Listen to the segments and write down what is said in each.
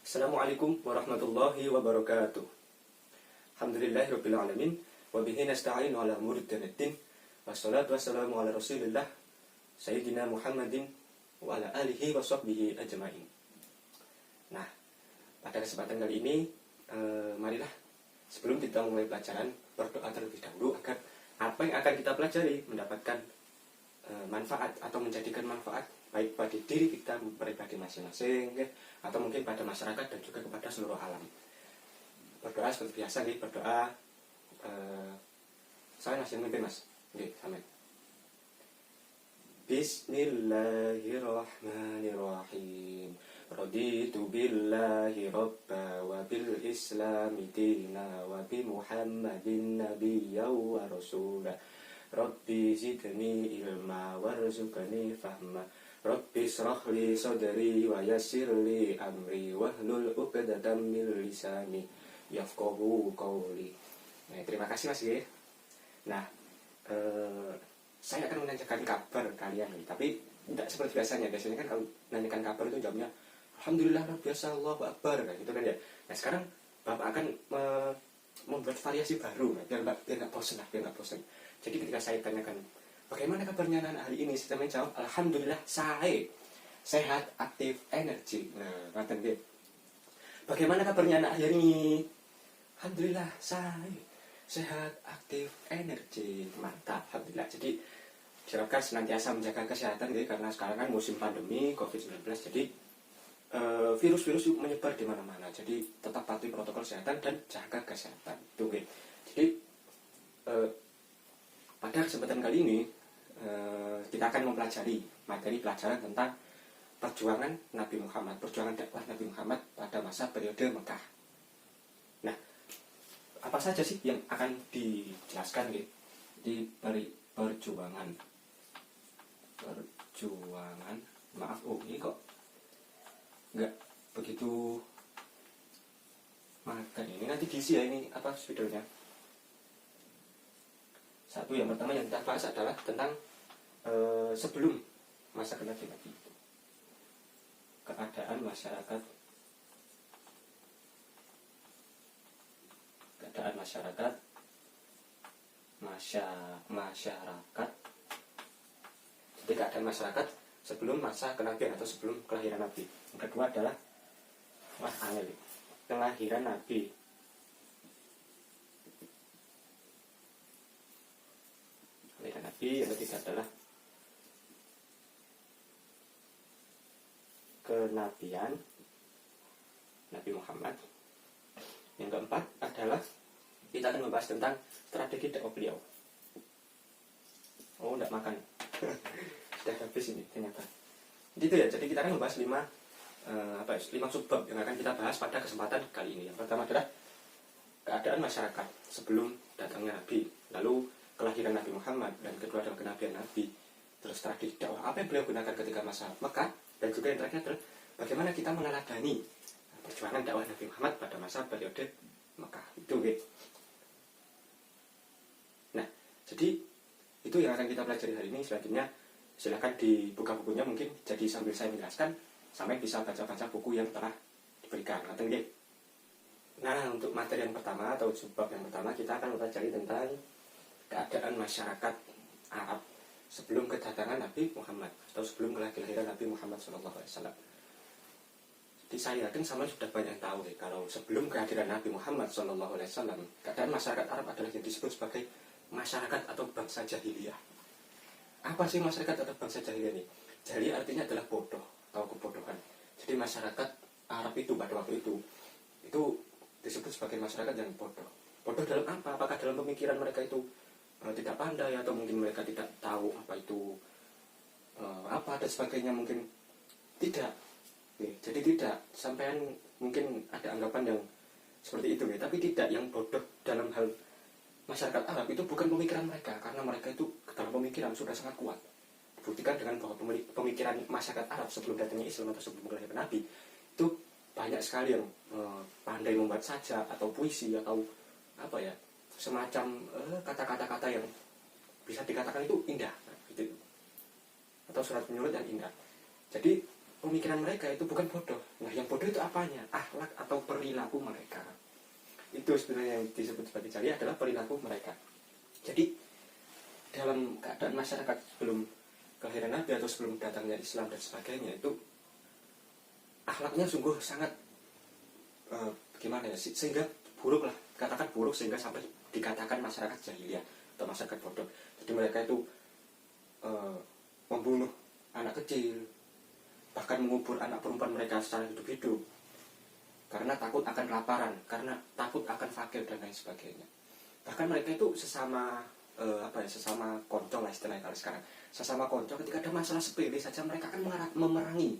Assalamualaikum warahmatullahi wabarakatuh. Alhamdulillahirabbil alamin wa bihi nasta'inu ala umuri dunyad. Wassalatu wassalamu ala Rasulillah Sayyidina Muhammadin wa ala alihi wa sahbihi ajmain. Nah, pada kesempatan kali ini marilah sebelum kita mulai pelajaran berdoa terlebih dahulu agar apa yang akan kita pelajari mendapatkan manfaat atau menjadikan manfaat baik pada diri kita pribadi masing-masing atau mungkin pada masyarakat dan juga kepada seluruh alam. Berdoa seperti biasa nih, berdoa saya masih memimpin Mas. Oke, sampai. Bismillahirrahmanirrahim. Raditu billahi rabba wa bil islami dina wa bi Muhammadin nabiyya wa rasula. Rabbi zidni ilma warzuqni fahma. Rabbi shrah li sadri wa yassir li amri wahlul 'uqdatam min lisani yafqahu qawli. Nah, terima kasih Mas ya. Nah, saya akan menanyakan kabar kalian nih, tapi tidak seperti biasanya. Biasanya kan kalau menanyakan kabar itu jawabnya alhamdulillah luar biasa, Allahu akbar kan gitu kan ya. Nah, sekarang Bapak akan membuat variasi baru biar nggak bosan lah, biar nggak bosan. Jadi ketika saya tanyakan bagaimana kabarnya anak hari ini, saya menjawab alhamdulillah saya sehat, aktif, energi. Nah, ngaten nggih. Bagaimana kabarnya anak hari ini? Alhamdulillah saya sehat, aktif, energi, mantap, alhamdulillah. Jadi diharapkan senantiasa menjaga kesehatan gitu, karena sekarang kan musim pandemi COVID-19, jadi virus-virus menyebar di mana-mana. Jadi tetap patuhi protokol kesehatan dan jaga kesehatan. Itu gitu. Jadi pada kesempatan kali ini kita akan mempelajari materi pelajaran tentang perjuangan Nabi Muhammad, perjuangan dakwah Nabi Muhammad pada masa periode Mekah. Nah, apa saja sih yang akan dijelaskan gitu di perjuangan? Maaf, ini kok nggak begitu makan ini, nanti diisi ya ini apa videonya. Satu, yang pertama yang kita bahas adalah tentang sebelum masa kenabian itu, keadaan masyarakat jadi keadaan masyarakat sebelum masa kenabian atau sebelum kelahiran Nabi. Yang kedua adalah kelahiran Nabi. Yang ketiga adalah kenabian Nabi Muhammad. Yang keempat adalah kita akan membahas tentang strategi dakwah beliau. Oh, enggak makan. Sudah habis ini ternyata. Jadi itu ya, jadi kita akan membahas 5 subbab yang akan kita bahas pada kesempatan kali ini. Yang pertama adalah keadaan masyarakat sebelum datangnya Nabi, lalu kelahiran Nabi Muhammad, dan kedua adalah kenabian Nabi, terus strategi dakwah apa yang beliau gunakan ketika masa Mekah, dan juga yang terakhir adalah bagaimana kita meneladani perjuangan dakwah Nabi Muhammad pada masa periode Mekah itu gitu. Nah, jadi itu yang akan kita pelajari hari ini. Selanjutnya silakan dibuka bukunya, mungkin jadi sambil saya menjelaskan sampai bisa baca-baca buku yang telah diberikan. Nah, untuk materi yang pertama atau subbab yang pertama, kita akan mempelajari tentang keadaan masyarakat Arab sebelum kedatangan Nabi Muhammad atau sebelum kelahiran Nabi Muhammad SAW. Jadi saya yakin sama sudah banyak tahu kalau sebelum kehadiran Nabi Muhammad SAW, keadaan masyarakat Arab adalah yang disebut sebagai masyarakat atau bangsa jahiliyah. Apa sih masyarakat atau bangsa jahiliyah ini? Jahiliyah artinya adalah bodoh atau kebodohan. Jadi masyarakat Arab itu pada waktu itu disebut sebagai masyarakat yang bodoh. Bodoh dalam apa? Apakah dalam pemikiran mereka itu tidak pandai, atau mungkin mereka tidak tahu apa itu apa dan sebagainya? Mungkin tidak. Jadi tidak, sampean mungkin ada anggapan yang seperti itu tapi tidak. Yang bodoh dalam hal masyarakat Arab itu bukan pemikiran mereka, karena mereka itu dalam pemikiran sudah sangat kuat. Dibuktikan dengan bahwa pemikiran masyarakat Arab sebelum datangnya Islam atau sebelum kelahiran Nabi itu banyak sekali yang pandai membuat sajak atau puisi atau apa ya, semacam kata-kata yang bisa dikatakan itu indah gitu, atau surat menyurat yang indah. Jadi pemikiran mereka itu bukan bodoh. Nah, yang bodoh itu apanya? Akhlak atau perilaku mereka. Itu sebenarnya yang disebut sebagai jahiliyah adalah perilaku mereka. Jadi dalam keadaan masyarakat sebelum kelahiran Nabi atau sebelum datangnya Islam dan sebagainya, itu akhlaknya sungguh sangat gimana ya, sehingga buruk lah, katakan buruk sehingga sampai dikatakan masyarakat jahiliyah atau masyarakat bodoh. Jadi mereka itu membunuh anak kecil, bahkan mengubur anak perempuan mereka secara hidup-hidup karena takut akan kelaparan, karena takut akan fakir dan lain sebagainya. Bahkan mereka itu sesama sesama konco lah istilahnya kalau sekarang, sesama konco ketika ada masalah sepele saja mereka akan memerangi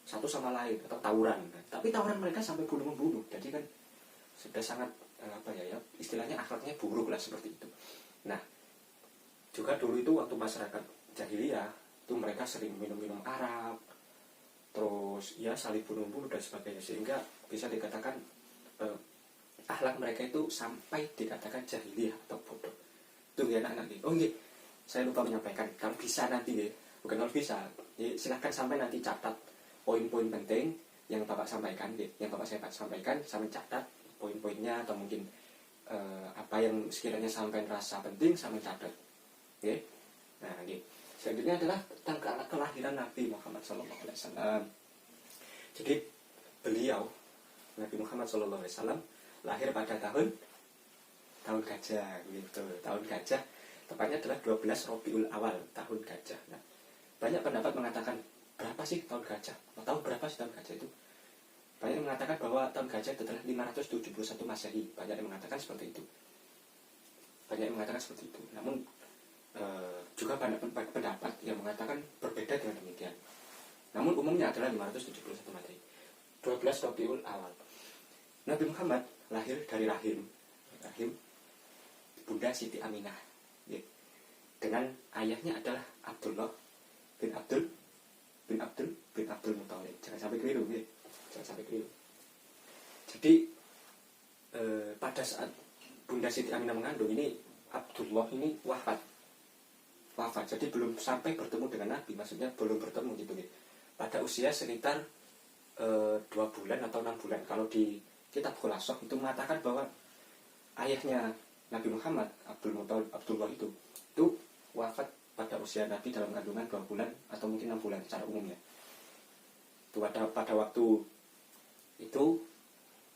satu sama lain atau tawuran. Tapi tawuran mereka sampai bunuh-membunuh. Jadi kan sudah sangat istilahnya akhlaknya buruk lah seperti itu. Nah, juga dulu itu waktu masyarakat jahiliyah itu mereka sering minum-minum arak, terus ya saling bunuh-bunuh dan sebagainya, sehingga bisa dikatakan akhlak mereka itu sampai dikatakan jahiliyah atau bodoh. Itu ya anak-anak. Oh iya, saya lupa menyampaikan, kalau bisa nanti ya, bukan kalau bisa ya, silahkan sampai nanti catat poin-poin penting yang Bapak sampaikan ya, yang Bapak saya sampaikan, sampai catat poin-poinnya atau mungkin apa yang sekiranya sampai rasa penting sampai catat. Oke. Nah, ini selanjutnya adalah tentang kelahiran Nabi Muhammad SAW. Jadi beliau Nabi Muhammad SAW lahir pada tahun gajah gitu. Tahun gajah tepatnya adalah 12 Rabiul Awal, tahun gajah. Nah, banyak pendapat mengatakan berapa sih tahun gajah? Tahu berapa sih tahun gajah itu? Banyak yang mengatakan bahwa tahun gajah itu adalah 571 Masehi. Banyak yang mengatakan seperti itu. Namun juga banyak pendapat yang mengatakan berbeda dengan demikian. Namun umumnya adalah 571 Masehi. 12 Rabiul Awal. Nabi Muhammad lahir dari rahim Bunda Siti Aminah. Ya. Dengan ayahnya adalah Abdullah bin Abdul Muthalib. Jangan sampai keliru ya. Jadi pada saat Bunda Siti Aminah mengandung ini, Abdullah ini wafat. Jadi belum sampai bertemu dengan Nabi, maksudnya belum bertemu gitu ya. Pada usia sekitar 2 bulan atau 6 bulan. Kalau di kitab Khulasah itu mengatakan bahwa ayahnya Nabi Muhammad, Abdullah itu wafat pada usia Nabi dalam kandungan 2 bulan atau mungkin 6 bulan secara umumnya. Itu pada waktu itu,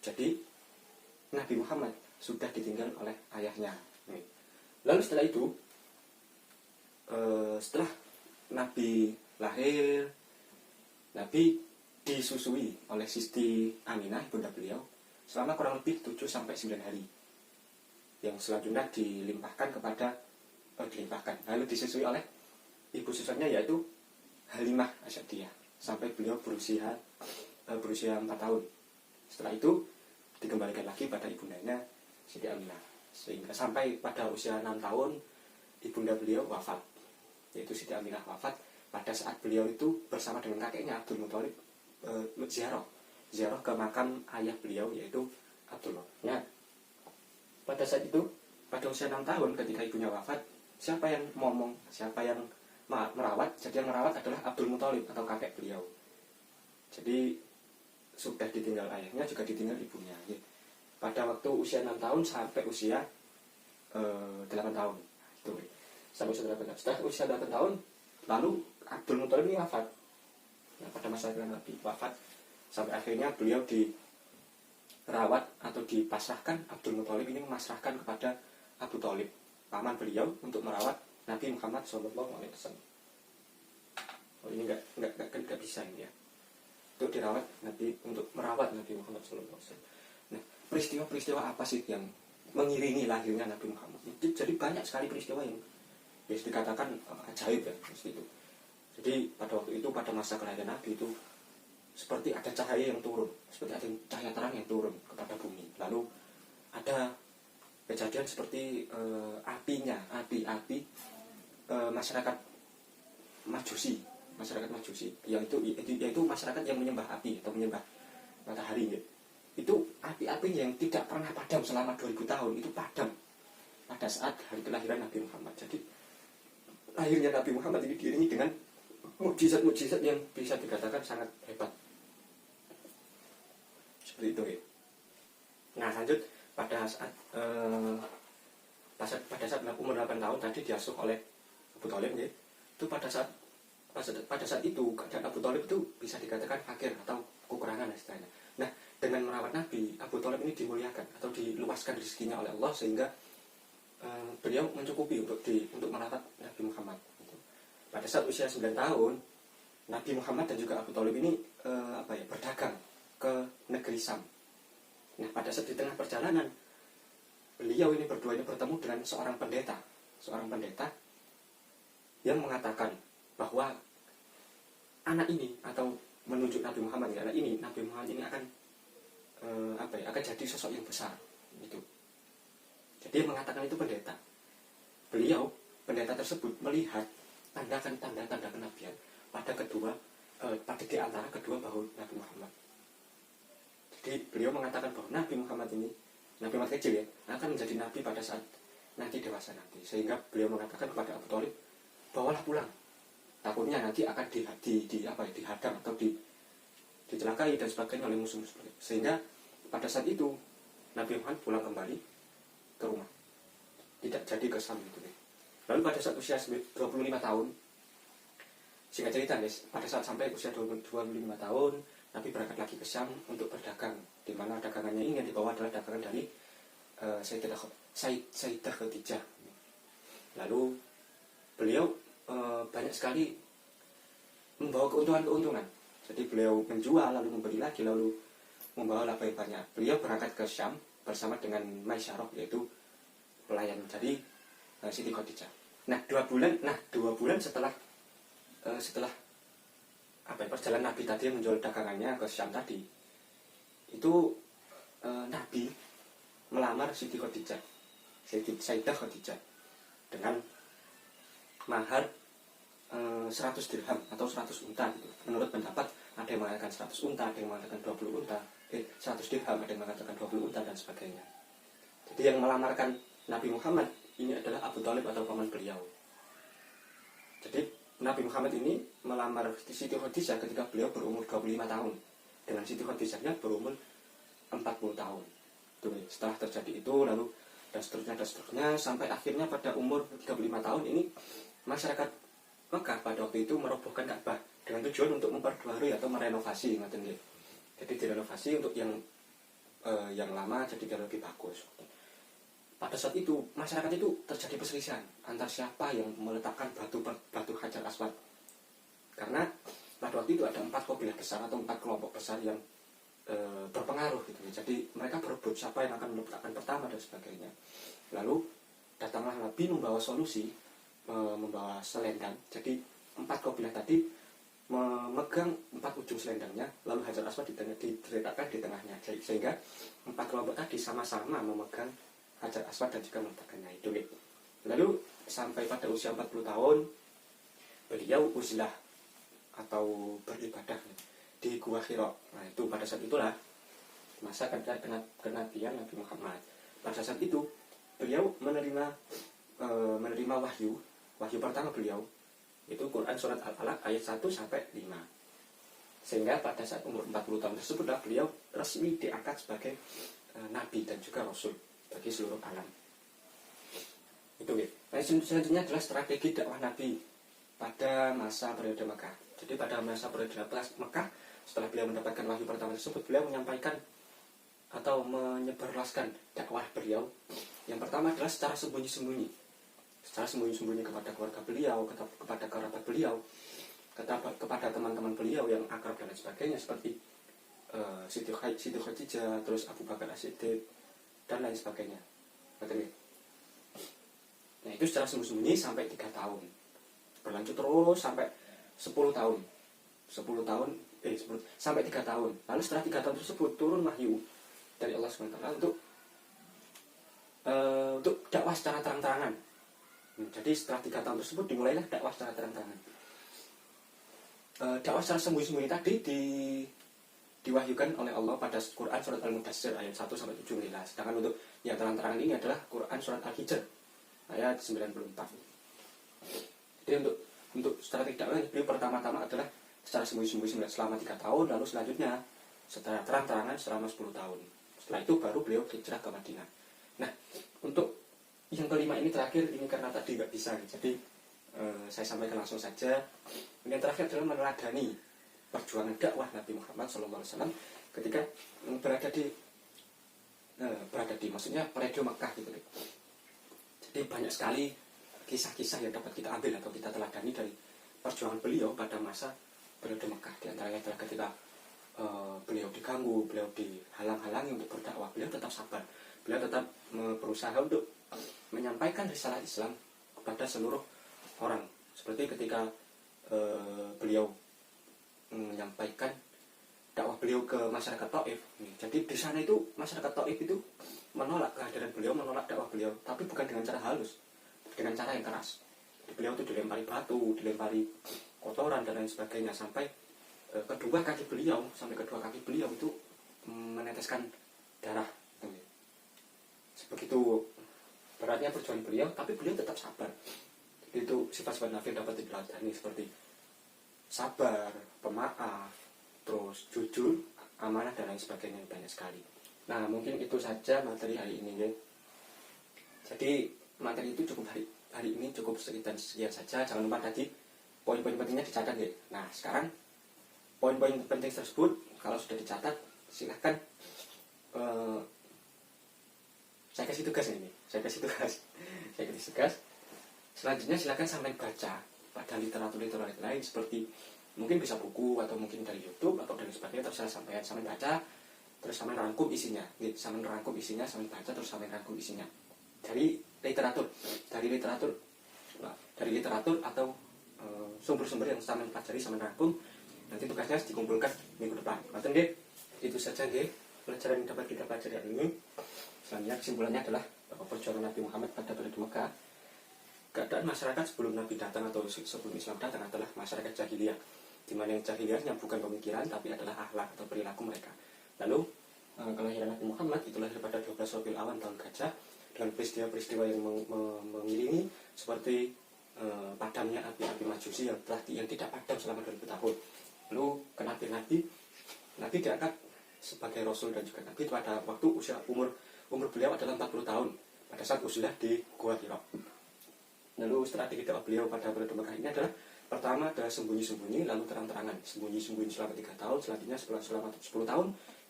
jadi Nabi Muhammad sudah ditinggal oleh ayahnya. Lalu setelah itu, setelah Nabi lahir, Nabi disusui oleh Siti Aminah, bunda beliau, selama kurang lebih 7-9 hari. Yang selanjutnya lalu disusui oleh ibu susunya, yaitu Halimah Asyadiyah, sampai beliau berusia 4 tahun. Setelah itu dikembalikan lagi pada ibundanya Siti Aminah, sehingga sampai pada usia 6 tahun ibunda beliau wafat, yaitu Siti Aminah wafat pada saat beliau itu bersama dengan kakeknya Abdul Muthalib ziarah ke makam ayah beliau, yaitu Abdullah. Ya. Pada saat itu, pada usia 6 tahun ketika ibunya wafat, siapa yang merawat? Jadi yang merawat adalah Abdul Muthalib atau kakek beliau. Jadi sudah ditinggal ayahnya, juga ditinggal ibunya. Ya. Pada waktu usia 6 tahun sampai usia 8 tahun. Itu. Sampai usia 8 tahun. Setelah usia 8 tahun, lalu Abdul Muthalib ini wafat. Nah, pada masa Nabi wafat, sampai akhirnya beliau dirawat atau dipasrahkan. Abdul Muthalib ini memasrahkan kepada Abu Thalib, paman beliau, untuk merawat Nabi Muhammad SAW. Oh, ini nggak bisa ini ya. Untuk merawat Nabi Muhammad SAW. Nah, peristiwa-peristiwa apa sih yang mengiringi lahirnya Nabi Muhammad? Jadi banyak sekali peristiwa yang bisa dikatakan ajaib ya, seperti itu. Jadi pada waktu itu, pada masa kelahiran Nabi itu, seperti ada cahaya yang turun, seperti ada cahaya terang yang turun kepada bumi. Lalu ada kejadian seperti api masyarakat Majusi, yaitu masyarakat yang menyembah api atau menyembah matahari ya. Itu api-api yang tidak pernah padam selama 2000 tahun itu padam pada saat hari kelahiran Nabi Muhammad. Jadi lahirnya Nabi Muhammad ini diiringi dengan mukjizat-mukjizat yang bisa dikatakan sangat hebat. Seperti itu ya. Nah lanjut pada saat pada saat umur 8 tahun tadi diasuh oleh Abu Thalib ya. Itu pada saat itu keadaan Abu Thalib itu bisa dikatakan fakir atau kekurangan istilahnya. Nah dengan merawat Nabi, Abu Thalib ini dimuliakan atau diluaskan rezekinya oleh Allah sehingga beliau mencukupi untuk merawat Nabi Muhammad. Pada saat usia 9 tahun, Nabi Muhammad dan juga Abu Thalib ini berdagang ke negeri Sam. Nah, pada saat di tengah perjalanan, beliau ini berdua ini bertemu dengan seorang pendeta yang mengatakan bahwa anak ini atau menunjuk Nabi Muhammad ya, Nabi Muhammad ini akan akan jadi sosok yang besar gitu. Jadi yang mengatakan itu pendeta. Pendeta tersebut melihat tanda-tanda kenabian pada di antara kedua bahu Nabi Muhammad. Jadi beliau mengatakan bahwa Nabi Muhammad kecil ya, akan menjadi nabi pada saat nanti dewasa nanti. Sehingga beliau mengatakan kepada Abu Thalib, bawalah pulang. Takutnya nanti akan dihadang atau dicelakai dan sebagainya oleh musuh-musuh. Sehingga pada saat itu Nabi Muhammad pulang kembali ke rumah, tidak jadi ke Sam gitu. Lalu pada saat usia 25 tahun, singkat cerita guys, pada saat sampai usia 25 tahun, Nabi berangkat lagi ke Syam untuk berdagang, di mana dagangannya ini yang dibawa adalah dagangan dari Sayyidah Khadijah. Lalu beliau banyak sekali membawa keuntungan. Jadi beliau menjual, lalu membeli lagi, lalu membawa laba yang banyak. Beliau berangkat ke Syam bersama dengan Maisyarah, yaitu pelayan dari Siti Khadijah. Nah, 2 bulan setelah perjalanan Nabi tadi menjual dagangannya ke Syam tadi, itu Nabi melamar Siti Khadijah, Sayyidah Khadijah, dengan mahar 100 dirham atau 100 unta gitu. Menurut pendapat ada yang mengatakan 100 unta, ada yang mengatakan 20 unta, 100 dirham, ada yang mengatakan 20 unta dan sebagainya. Jadi yang melamarkan Nabi Muhammad ini adalah Abu Thalib atau paman beliau. Jadi Nabi Muhammad ini melamar Siti Khadijah ketika beliau berumur 25 tahun. Dengan Siti Khadijahnya berumur 40 tahun. Setelah terjadi itu lalu dan seterusnya sampai akhirnya pada umur 35 tahun ini masyarakat Mekah pada waktu itu merobohkan Ka'bah dengan tujuan untuk memperbarui atau merenovasi, jadi direnovasi untuk yang lama jadi biar lebih bagus. Pada saat itu masyarakat itu terjadi perselisihan antar siapa yang meletakkan batu Hajar Aswad, karena pada waktu itu ada 4 kabilah besar atau 4 kelompok besar yang berpengaruh gitu. Jadi mereka berebut siapa yang akan meletakkan pertama dan sebagainya. Lalu datanglah Nabi membawa solusi, membawa selendang. Jadi 4 kabilah tadi memegang 4 ujung selendangnya, lalu Hajar Aswad diletakkan di tengahnya, sehingga 4 kelompok tadi sama-sama memegang Hajar Aswad dan juga meletakkannya itu. Lalu sampai pada usia 40 tahun beliau uzlah atau beribadah di Gua Hira. Nah itu pada saat itulah masa kenabian Nabi Muhammad. Pada saat itu beliau menerima wahyu pertama beliau itu Quran surat Al-Alaq ayat 1 sampai 5. Sehingga pada saat umur 40 tahun tersebutlah beliau resmi diangkat sebagai nabi dan juga rasul bagi seluruh alam. Itu ya. Nah, selanjutnya adalah strategi dakwah Nabi pada masa periode Mekah. Jadi pada masa periode Mekah, setelah beliau mendapatkan wahyu pertama tersebut, beliau menyampaikan atau menyebarluaskan dakwah beliau. Yang pertama adalah secara sembunyi-sembunyi kepada keluarga beliau, kepada kerabat beliau, kepada teman-teman beliau yang akrab dan sebagainya, seperti Siti Khadijah, terus Abu Bakar As-Siddiq dan lain sebagainya. Nah itu secara sembunyi sampai 3 tahun, berlanjut terus sampai 10 tahun sampai 3 tahun. Lalu setelah 3 tahun tersebut turun wahyu dari Allah SWT untuk dakwah secara terang-terangan. Jadi setelah 3 tahun tersebut dimulailah dakwah secara terang-terangan. Dakwah secara sembunyi-sembunyi tadi diwahyukan oleh Allah pada Quran surat Al-Mudassir ayat 1 sampai 17. Sedangkan untuk yang terang-terangan ini adalah Quran surat Al-Hijr ayat 94. Jadi untuk untuk strategi dakwah beliau pertama-tama adalah secara sembunyi-sembunyi selama 3 tahun, lalu selanjutnya secara terang-terangan selama 10 tahun. Setelah itu baru beliau hijrah ke Madinah. Nah, untuk yang kelima ini terakhir, ini karena tadi nggak bisa, jadi saya sampaikan langsung saja. Yang terakhir adalah meneladani perjuangan dakwah Nabi Muhammad SAW ketika berada di maksudnya periode Mekah gitu. Jadi banyak sekali kisah-kisah yang dapat kita ambil atau kita teladani dari perjuangan beliau pada masa periode Mekah. Di antaranya adalah ketika beliau diganggu, beliau dihalang-halangi untuk berdakwah, beliau tetap sabar, beliau tetap berusaha untuk menyampaikan risalah Islam kepada seluruh orang. Seperti ketika beliau menyampaikan dakwah beliau ke masyarakat Taif. Jadi di sana itu masyarakat Taif itu menolak kehadiran beliau, menolak dakwah beliau, tapi bukan dengan cara halus, dengan cara yang keras. Beliau itu dilempari batu, dilempari kotoran dan lain sebagainya, sampai kedua kaki beliau itu meneteskan darah. Sebegitu beratnya perjuangan beliau, tapi beliau tetap sabar. Itu sifat-sifat Nabi yang dapat diteladani, seperti sabar, pemaaf, terus jujur, amanah dan lain sebagainya, banyak sekali. Nah, mungkin itu saja materi hari ini ya. Jadi materi itu cukup hari ini cukup sekian saja. Jangan lupa tadi poin-poin pentingnya dicatat ya. Nah, sekarang poin-poin penting tersebut kalau sudah dicatat, silahkan saya kasih tugas. Selanjutnya silahkan sampai baca pada literatur lain, seperti mungkin bisa buku atau mungkin dari YouTube atau dari sebagainya, terserah sampai baca, terus sampai rangkum isinya, sampai baca terus sampai rangkum isinya dari literatur atau sumber-sumber yang sampai pelajari, sampai rangkum. Nanti tugasnya harus dikumpulkan minggu depan. Nanti deh, itu saja deh pelajaran yang dapat kita pelajari hari ini. Selanjutnya kesimpulannya adalah bahwa perjuangan Nabi Muhammad pada periode Mekah, keadaan masyarakat sebelum Nabi datang atau sebelum Islam datang adalah masyarakat jahiliyah, di mana yang jahiliyahnya bukan pemikiran tapi adalah akhlak atau perilaku mereka. Lalu kelahiran Nabi Muhammad itu lahir pada 12 Rabiul Awal tahun Gajah dengan peristiwa-peristiwa yang mengiringi, seperti padamnya api-api Majusi yang tidak padam selama 2000 tahun. Lalu kenabian Nabi diangkat sebagai Rasul dan juga Nabi pada waktu umur beliau adalah 40 tahun pada saat usilah di Gua Hira. Lalu strategi dakwah beliau pada periode Mekah ini adalah pertama adalah sembunyi-sembunyi, lalu terang-terangan. Sembunyi-sembunyi selama 3 tahun, selanjutnya selama 10 tahun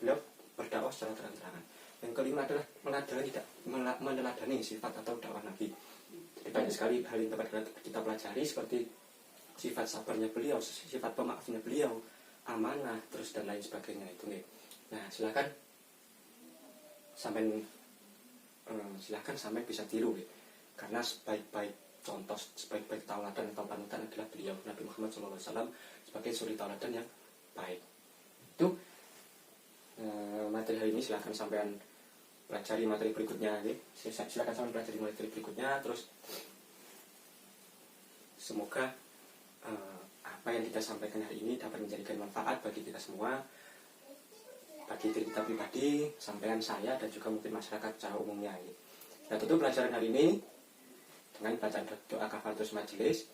beliau berdakwah secara terang-terangan. Yang kelima adalah meneladani sifat atau dakwah Nabi. Jadi banyak sekali hal yang dapat kita pelajari, seperti sifat sabarnya beliau, sifat pemaafnya beliau, amanah, terus dan lain sebagainya itu nih. Nah, silakan sampai bisa tiru ya. Karena sebaik-baik contoh, sebaik-baik tauladan atau panutan adalah beliau Nabi Muhammad SAW sebagai suri tauladan yang baik. Itu materi hari ini. Silakan sampean pelajari materi berikutnya ya. Silakan sampean pelajari materi berikutnya. Terus semoga apa yang kita sampaikan hari ini dapat menjadikan manfaat bagi kita semua, bagi diri kita pribadi, sampean, saya, dan juga mungkin masyarakat secara umumnya ya. Nah, tutup pelajaran hari ini dengan bacaan doa kafaratus majelis.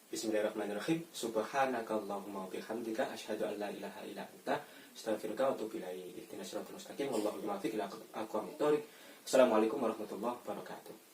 Bismillahirrahmanirrahim. Subhanakallahumma bihamdika asyhadu an la ilaha illa anta astaghfiruka wa atubu ilaik. Ihdinas siratal mustaqim wallahu muwaffiq ila aqwamit thoriq. Assalamualaikum warahmatullahi wabarakatuh.